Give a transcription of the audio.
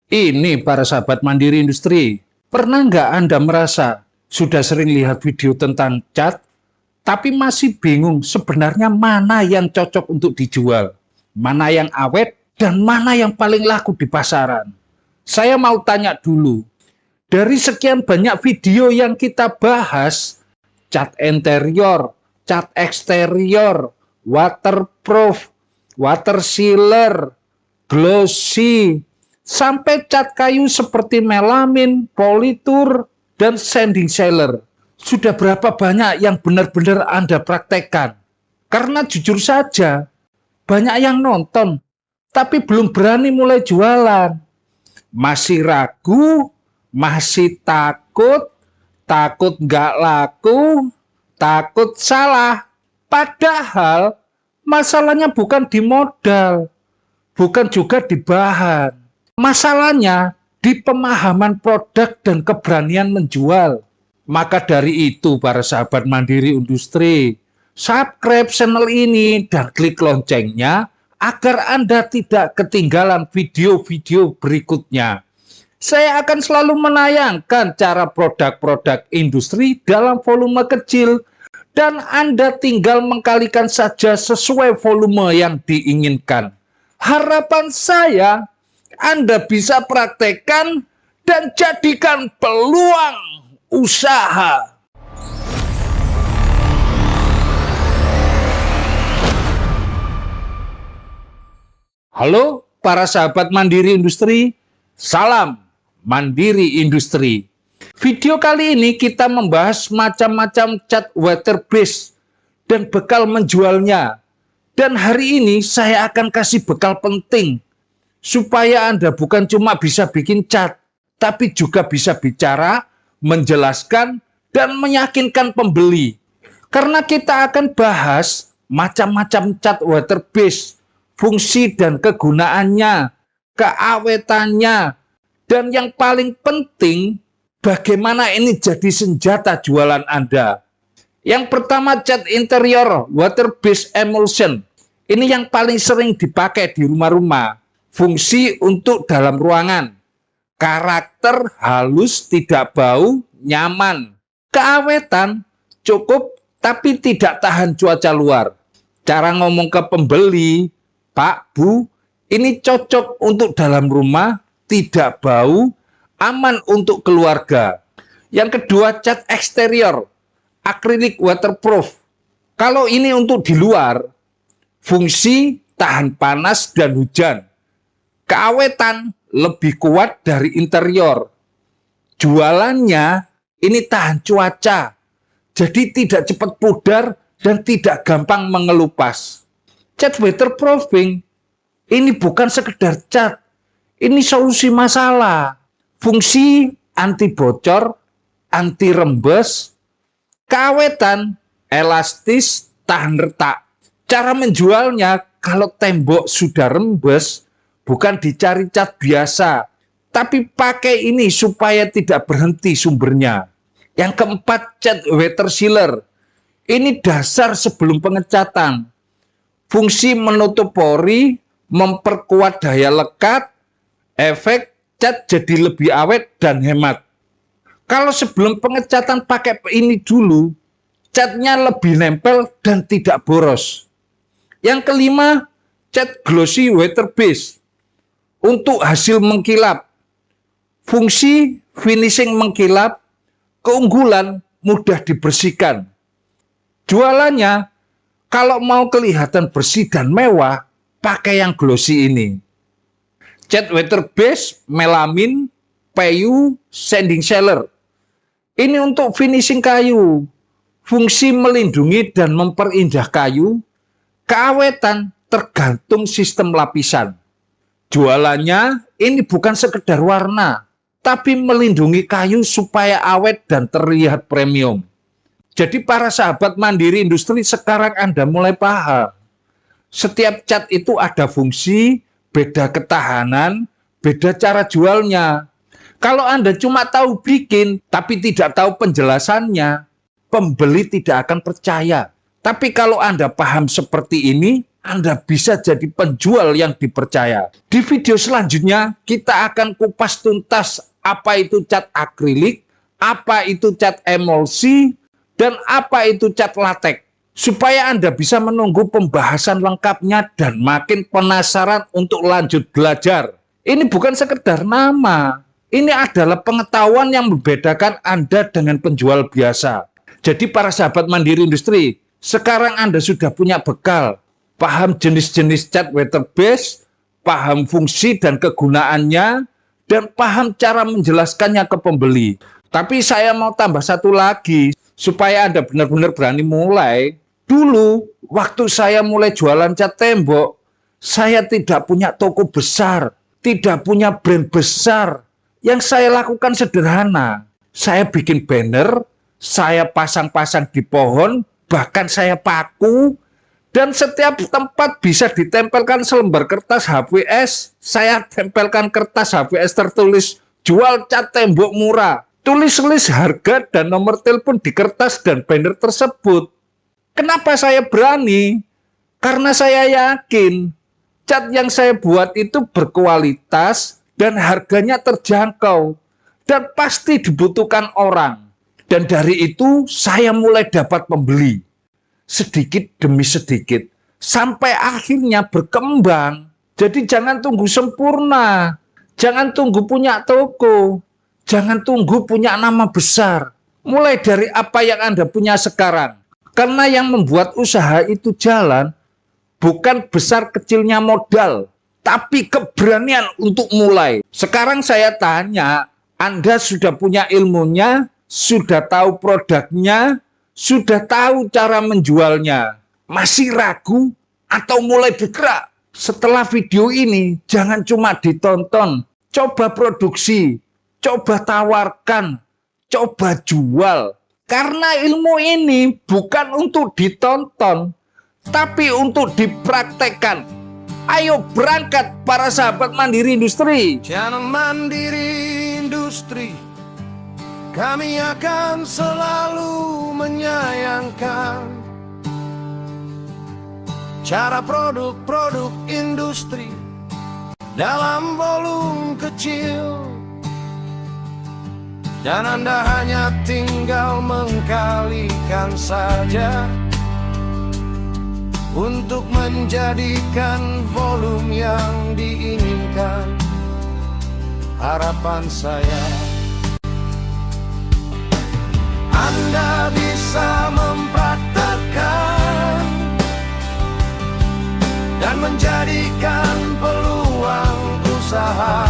Ini para sahabat mandiri industri, pernah nggak Anda merasa sudah sering lihat video tentang cat, tapi masih bingung sebenarnya mana yang cocok untuk dijual, mana yang awet, dan mana yang paling laku di pasaran? Saya mau tanya dulu, dari sekian banyak video yang kita bahas, cat interior, cat eksterior, waterproof, water sealer, glossy, sampai cat kayu seperti melamin, politur, dan sanding sealer. Sudah berapa banyak yang benar-benar Anda praktekkan? Karena jujur saja, banyak yang nonton, tapi belum berani mulai jualan. Masih ragu, masih takut, takut nggak laku, takut salah. Padahal masalahnya bukan di modal, bukan juga di bahan. Masalahnya di pemahaman produk dan keberanian menjual. Maka dari itu para sahabat mandiri industri, subscribe channel ini dan klik loncengnya agar Anda tidak ketinggalan video-video berikutnya. Saya akan selalu menayangkan cara produk-produk industri dalam volume kecil dan Anda tinggal mengkalikan saja sesuai volume yang diinginkan. Harapan saya Anda bisa praktekkan dan jadikan peluang usaha. Halo para sahabat mandiri industri, salam mandiri industri. Video kali ini kita membahas macam-macam cat water base dan bekal menjualnya. Dan hari ini saya akan kasih bekal penting supaya Anda bukan cuma bisa bikin cat, tapi juga bisa bicara, menjelaskan, dan meyakinkan pembeli. Karena kita akan bahas macam-macam cat water base, fungsi dan kegunaannya, keawetannya, dan yang paling penting, bagaimana ini jadi senjata jualan Anda. Yang pertama, cat interior water base emulsion. Ini yang paling sering dipakai di rumah-rumah. Fungsi untuk dalam ruangan, karakter halus, tidak bau, nyaman. Keawetan cukup tapi tidak tahan cuaca luar. Cara ngomong ke pembeli, Pak, Bu, ini cocok untuk dalam rumah, tidak bau, aman untuk keluarga. Yang kedua, cat eksterior, akrilik waterproof. Kalau ini untuk di luar, fungsi tahan panas dan hujan. Keawetan lebih kuat dari interior. Jualannya ini tahan cuaca, jadi tidak cepat pudar dan tidak gampang mengelupas. Cat waterproofing ini bukan sekedar cat, ini solusi masalah. Fungsi anti bocor, anti rembes, keawetan, elastis, tahan retak. Cara menjualnya, kalau tembok sudah rembes, bukan dicari cat biasa, tapi pakai ini supaya tidak berhenti sumbernya. Yang keempat, cat water sealer. Ini dasar sebelum pengecatan. Fungsi menutup pori, memperkuat daya lekat, efek cat jadi lebih awet dan hemat. Kalau sebelum pengecatan pakai ini dulu, catnya lebih nempel dan tidak boros. Yang kelima, cat glossy water base. Untuk hasil mengkilap, fungsi finishing mengkilap, keunggulan mudah dibersihkan. Jualannya, kalau mau kelihatan bersih dan mewah, pakai yang glossy ini. Cat water base, melamin, PU, sanding sealer. Ini untuk finishing kayu, fungsi melindungi dan memperindah kayu, keawetan tergantung sistem lapisan. Jualannya ini bukan sekedar warna, tapi melindungi kayu supaya awet dan terlihat premium. Jadi para sahabat mandiri industri, sekarang Anda mulai paham. Setiap cat itu ada fungsi, beda ketahanan, beda cara jualnya. Kalau Anda cuma tahu bikin, tapi tidak tahu penjelasannya, pembeli tidak akan percaya. Tapi kalau Anda paham seperti ini, Anda bisa jadi penjual yang dipercaya. Di video selanjutnya, kita akan kupas tuntas apa itu cat akrilik, apa itu cat emulsi, dan apa itu cat latex. Supaya Anda bisa menunggu pembahasan lengkapnya dan makin penasaran untuk lanjut belajar. Ini bukan sekedar nama. Ini adalah pengetahuan yang membedakan Anda dengan penjual biasa. Jadi para sahabat Mandiri Industri, sekarang Anda sudah punya bekal. Paham jenis-jenis cat water base, paham fungsi dan kegunaannya, dan paham cara menjelaskannya ke pembeli. Tapi saya mau tambah satu lagi, supaya Anda benar-benar berani mulai. Dulu, waktu saya mulai jualan cat tembok, saya tidak punya toko besar, tidak punya brand besar. Yang saya lakukan sederhana, saya bikin banner, saya pasang-pasang di pohon, bahkan saya paku, dan setiap tempat bisa ditempelkan selembar kertas HVS. Saya tempelkan kertas HVS tertulis jual cat tembok murah. Tulis list harga dan nomor telepon di kertas dan banner tersebut. Kenapa saya berani? Karena saya yakin cat yang saya buat itu berkualitas dan harganya terjangkau dan pasti dibutuhkan orang. Dan dari itu saya mulai dapat pembeli. Sedikit demi sedikit, sampai akhirnya berkembang. Jadi jangan tunggu sempurna, jangan tunggu punya toko, jangan tunggu punya nama besar. Mulai dari apa yang Anda punya sekarang. Karena yang membuat usaha itu jalan, bukan besar kecilnya modal, tapi keberanian untuk mulai. Sekarang saya tanya, Anda sudah punya ilmunya, sudah tahu produknya, sudah tahu cara menjualnya, masih ragu atau mulai bergerak? Setelah video ini, jangan cuma ditonton, coba produksi, coba tawarkan, coba jual. Karena ilmu ini bukan untuk ditonton, tapi untuk dipraktekkan. Ayo berangkat para sahabat Mandiri Industri. Channel Mandiri Industri, kami akan selalu menyayangkan cara produk-produk industri dalam volume kecil, dan Anda hanya tinggal mengkalikan saja untuk menjadikan volume yang diinginkan. Harapan saya, Anda bisa mempraktekkan dan menjadikan peluang usaha